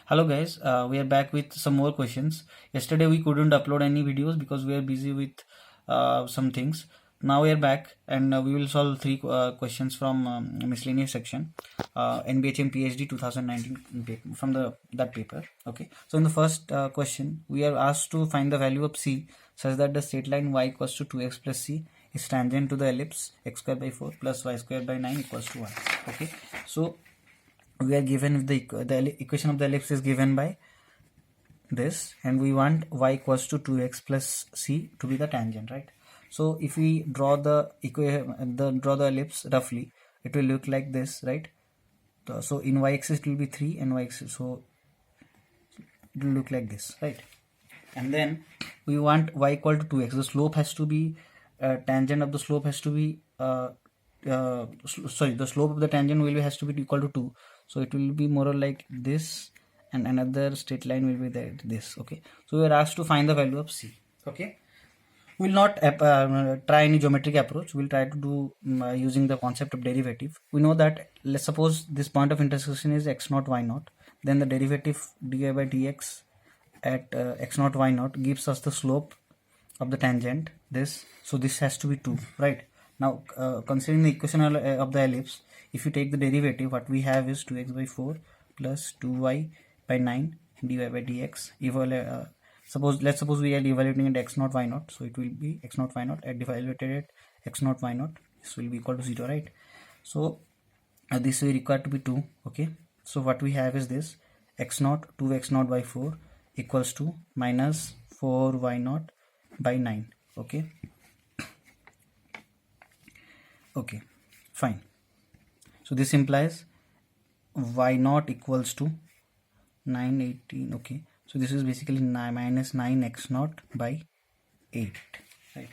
Hello guys, we are back with some more questions. Yesterday we couldn't upload any videos because we are busy with some things. Now we are back and we will solve three questions from miscellaneous section, NBHM PhD 2019 from that paper. Okay, so in the first question we are asked to find the value of c such that the straight line y equals to 2x plus c is tangent to the ellipse x square by 4 plus y square by 9 equals to 1. Okay, so we are given with the equation of the ellipse is given by this, and we want y equals to 2x plus c to be the tangent, right? So if we draw the ellipse roughly, it will look like this, right? So in y-axis it will be 3 and y-axis, so it will look like this, right? And then we want y equal to 2x. The slope has to be tangent of the slope has to be the slope of the tangent has to be equal to 2, so it will be more or like this, and another straight line will be there, this. Okay, so we are asked to find the value of c. Okay, we'll not try any geometric approach. We'll try to do using the concept of derivative. We know that, let's suppose this point of intersection is x naught y naught, then the derivative dy by dx at x naught y naught gives us the slope of the tangent, this. So this has to be 2, right? Now considering the equation of the ellipse, if you take the derivative, what we have is 2x by 4 plus 2y by 9 dy by dx. Let's suppose we are evaluating at x naught y naught, so it will be x naught y naught at evaluated at x naught y naught, this will be equal to 0, right? So this will require to be 2. Okay, so what we have is this: x naught 2x naught by 4 equals to minus 4y naught by 9. Okay, fine. So this implies y naught equals to 918. Okay, so this is basically minus 9x naught by 8, right?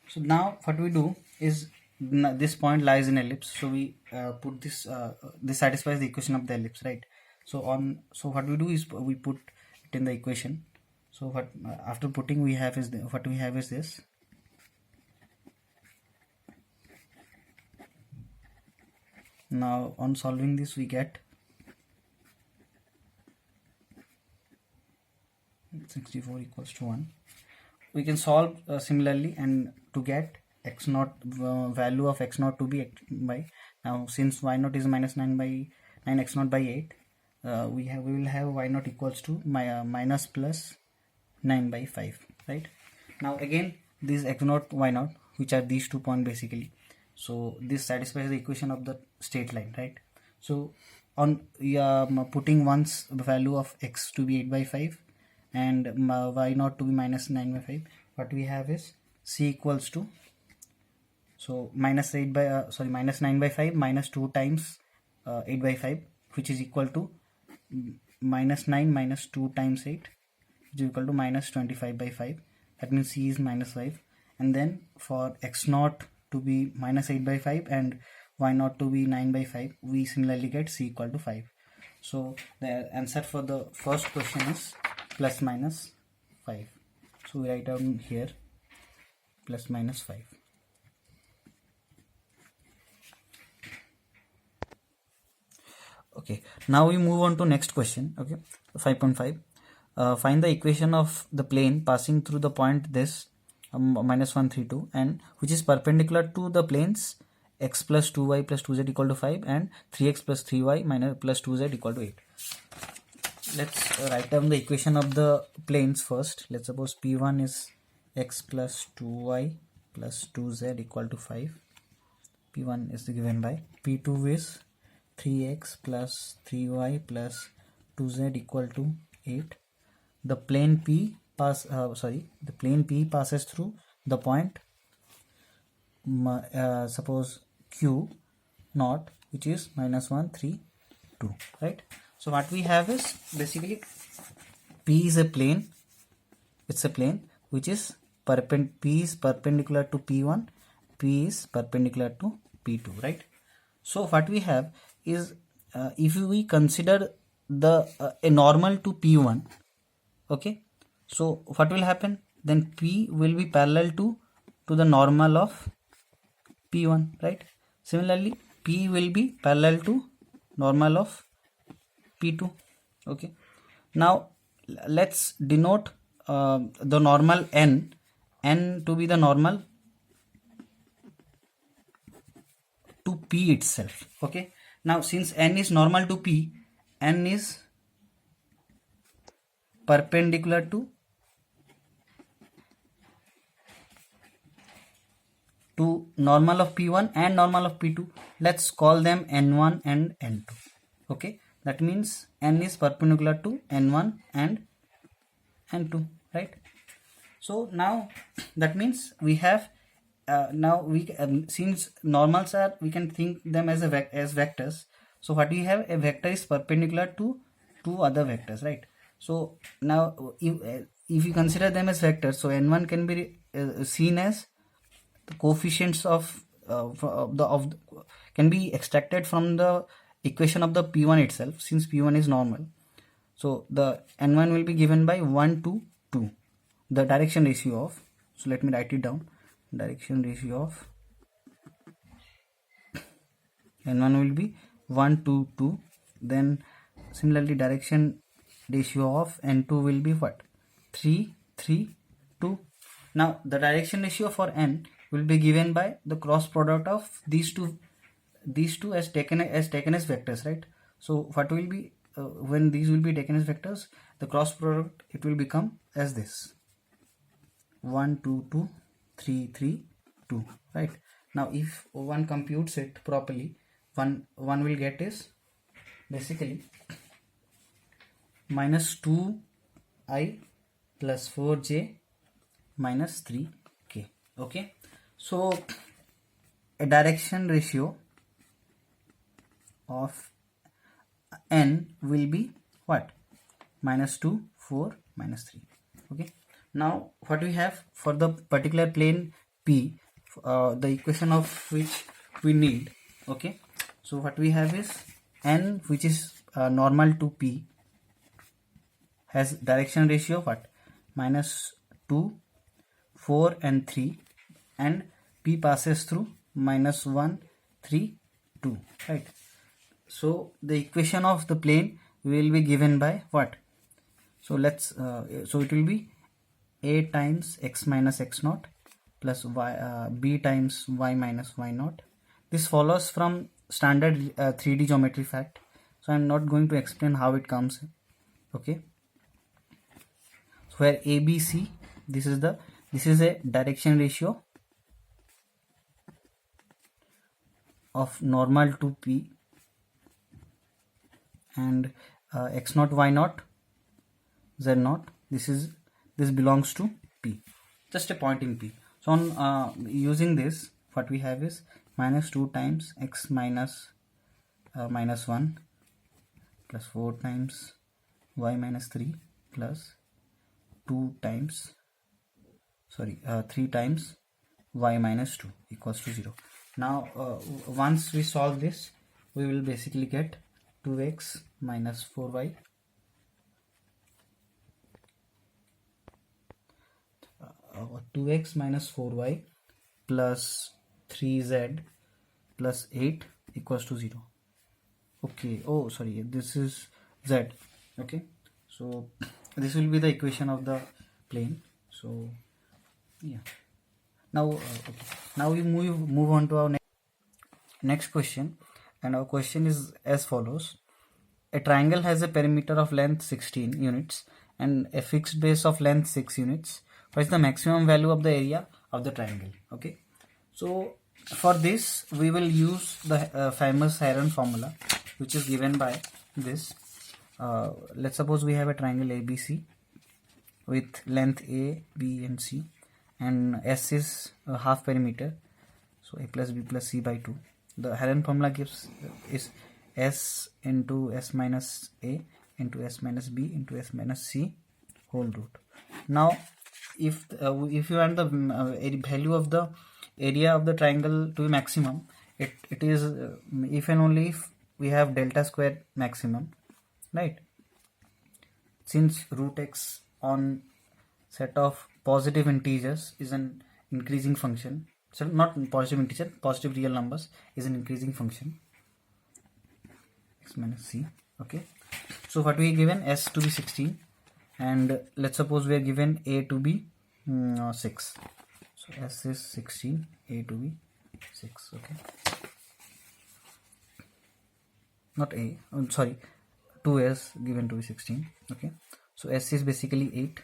So now what we do is, this point lies in ellipse, so we put this this satisfies the equation of the ellipse, right? So what we do is we put it in the equation. So what after putting we have is this. Now on solving this we get 64 equals to 1. We can solve similarly, and to get x naught value of x naught to be by, now since y naught is minus 9 x naught by 8, we will have y naught equals to minus plus 9 by 5, right? Now again, this x naught y naught, which are these 2 points basically, so this satisfies the equation of the straight line, right? So on putting once the value of x to be 8 by 5 and y naught to be minus 9 by 5, what we have is c equals to, so minus 9 by 5 minus 2 times 8 by 5, which is equal to minus 9 minus 2 times 8, which is equal to minus 25 by 5. That means c is minus 5. And then for x naught to be minus 8 by 5 and y naught to be 9 by 5, we similarly get c equal to 5. So the answer for the first question is plus minus 5. So we write down here plus minus 5. Okay, now we move on to next question. Okay, 5.5. Find the equation of the plane passing through the point this minus 1 3 2, and which is perpendicular to the planes x plus 2y plus 2z equal to 5 and 3x plus 3y minus plus 2z equal to 8. Let's write down the equation of the planes first. Let's suppose p1 is x plus 2y plus 2z equal to 5. p1 is given by, p2 is 3x plus 3y plus 2z equal to 8. The plane P passes through the point suppose Q naught, which is minus 1 3 2, right? So what we have is basically P is a plane. It's a plane which is P is perpendicular to P1, P is perpendicular to P2, right? So what we have is, if we consider the a normal to P1, okay, so what will happen, then P will be parallel to the normal of P1, right? Similarly, P will be parallel to normal of P2. Okay, now let's denote the normal n to be the normal to p itself. Okay, now since n is normal to p, n is perpendicular to normal of p1 and normal of p2. Let's call them n1 and n2. Okay, that means n is perpendicular to n1 and n2, right? So now that means we have now we since normals are, we can think them as as vectors. So what we have, a vector is perpendicular to two other vectors, right? So now if you consider them as vectors, so n1 can be seen as the coefficients of can be extracted from the equation of the p1 itself, since p1 is normal. So the n1 will be given by 1 to 2, the direction ratio of, so let me write it down, direction ratio of n1 will be 1 to 2. Then similarly direction ratio of n2 will be what, 3 3 2. Now the direction ratio for n will be given by the cross product of these two as taken as vectors, right? So what will be when these will be taken as vectors, the cross product, it will become as this, 1 2 2 3 3 2, right? Now if one computes it properly, one will get is basically minus 2i plus 4j minus 3k. Okay, so a direction ratio of n will be what, minus 2 4 minus 3. Okay, now what we have for the particular plane p, the equation of which we need. Okay, so what we have is n, which is normal to p, has direction ratio of what, minus 2 4 and 3, and p passes through minus 1 3 2, right? So the equation of the plane will be given by what, so let's so it will be a times x minus x naught plus y b times y minus y naught. This follows from standard 3D geometry fact, so I'm not going to explain how it comes. Okay, so where ABC, this is a direction ratio of normal to p, and x naught y naught z naught, this belongs to p, just a point in p. So on using this, what we have is minus 2 times x minus minus 1 plus 4 times y minus 3 plus 2 times 3 times y minus 2 equals to 0. Now once we solve this, we will basically get 2x minus 4y uh, 2x minus 4y plus 3z plus 8 equals to 0. Okay, oh sorry, this is z. Okay, so this will be the equation of the plane. So yeah, now okay, now we move on to our next question, and our question is as follows. A triangle has a perimeter of length 16 units and a fixed base of length 6 units. What is the maximum value of the area of the triangle? Okay, so for this we will use the famous Heron formula, which is given by this. Let's suppose we have a triangle ABC with length A, B and C, and S is a half perimeter, so A plus B plus C by 2. The Heron formula gives is S into S minus A into S minus B into S minus C whole root. Now if you want the value of the area of the triangle to be maximum, it is if and only if we have delta square maximum, right? Since root x on set of positive integers is an increasing function, so not positive integer, positive real numbers is an increasing function, x minus c. Okay, So what we given, s to be 16, and let's suppose we are given a to be 6. So s is 16, a to be 6. Okay, not a, sorry, 2s given to be 16. Okay, so s is basically 8,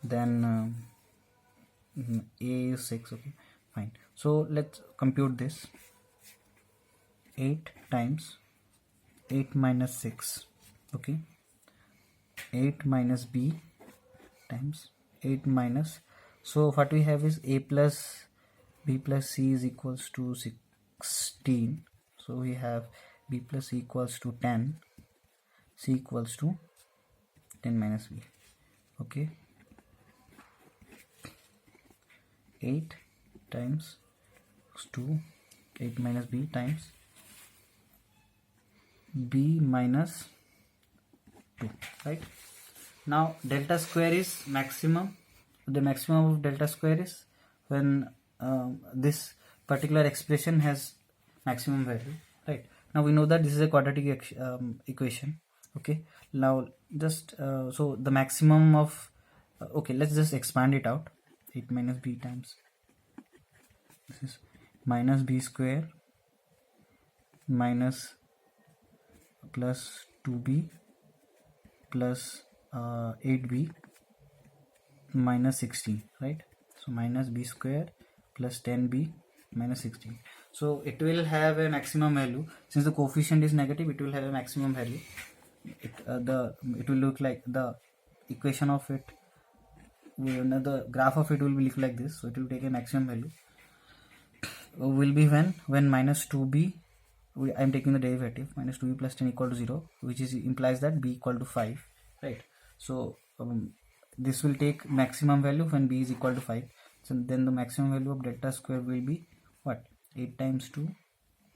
then a is 6. Okay, fine. So let's compute this. 8 times 8 minus 6. Okay, 8 minus b times 8 minus, so what we have is a plus b plus c is equals to 16. So we have b plus c equals to 10, c equals to 10 minus b. Okay, 8 times 2, 8 minus b times b minus 2, right? Now delta square is maximum. The maximum of delta square is when this particular expression has maximum value, right? Now we know that this is a quadratic equation. Okay, now just so the maximum of okay, let's just expand it out. 8 minus b times this is minus b square minus plus 2b plus 8b minus 16, right? So minus b square plus 10b minus 16. So it will have a maximum value. Since the coefficient is negative, it will have a maximum value. It will look like the equation of it, the graph of it will be look like this. So it will take a maximum value. Will be when minus 2b, I am taking the derivative, minus 2b plus 10 equal to 0, which is implies that b equal to 5, right? So this will take maximum value when b is equal to 5. So then the maximum value of delta square will be what? 8 times 2,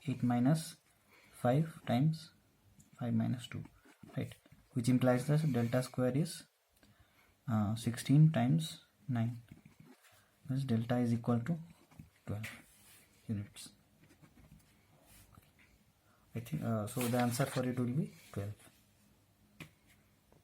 8 minus 5 times 5 minus 2, right? Which implies that delta square is 16 times 9. Thus delta is equal to 12 units. I think so the answer for it will be 12.